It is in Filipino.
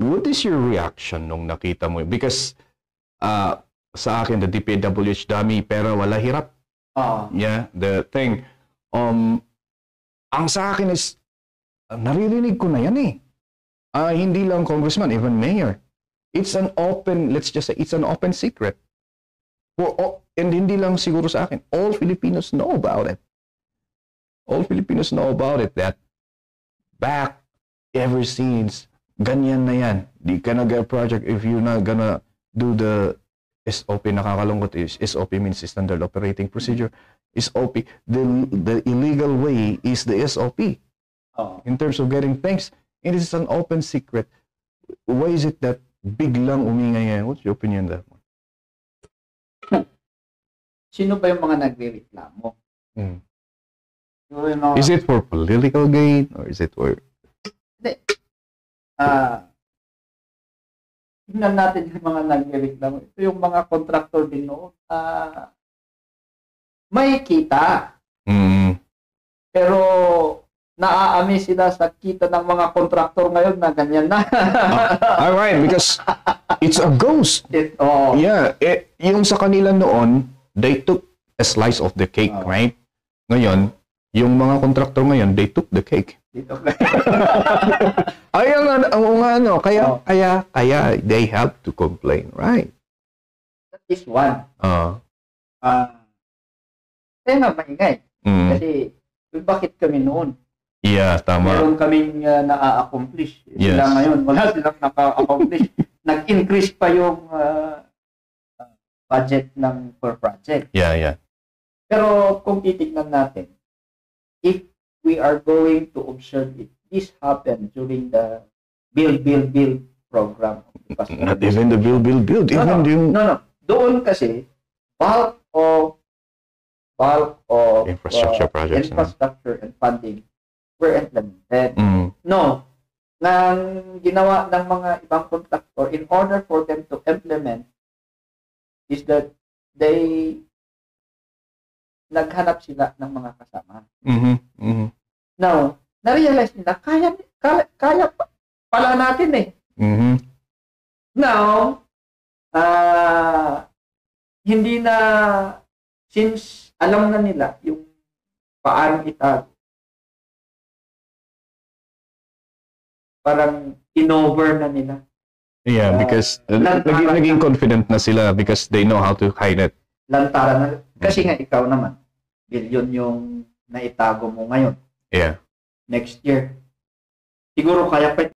What is your reaction nung nakita mo? Because sa akin, the DPWH dummy, pero wala hirap. Yeah, the thing. Ang sa akin is, naririnig ko na yan eh. Hindi lang congressman, even mayor. It's an open, let's just say, it's an open secret. And hindi lang siguro sa akin. All Filipinos know about it. All Filipinos know about it that back ever since, ganyan na yan. Di ka nag-project if you're not gonna do the SOP. Nakakalungkot is SOP means Standard Operating Procedure. SOP, the illegal way is the SOP. In terms of getting things, it is an open secret. Why is it that biglang umingay ngayon? What's your opinion on that one? Sino ba yung mga nagre-reklamo? Is it for political gain or is it for... Hindi. Tingnan natin yung mga nagre-reklamo. Ito yung mga contractor din noon. May kita. Pero naaami sila sa kita ng mga contractor ngayon na ganyan na. Alright, because it's a ghost. Yeah, yung sa kanila noon, they took a slice of the cake, right? Ngayon, yung mga contractor ngayon, they took the cake. Kaya they have to complain, right? That is one. Kaya nga maingay. Kasi, bakit kami noon? Yeah, tama. Meron kaming na-accomplish. Sila ngayon, wala silang naka-accomplish. Nag-increase pa yung budget ng per project. Yeah. Pero kung titignan natin, if we are going to observe it, this happened during the build program. Not even the build. No. Doon kasi, bulk of infrastructure projects, infrastructure and funding were implemented. No, nang ginawa ng mga ibang contractor in order for them to implement is that they naghanap sila ng mga kasama. Now, na-realize nila, kaya pala natin eh. Now, hindi na, since alam na nila yung paano itago, parang in-over na nila. Yeah, because naging confident na sila because they know how to hide it. Lantaran na. Kasi nga ikaw naman, bilyon yung naitago mo ngayon. Yeah. Next year, siguro kaya pa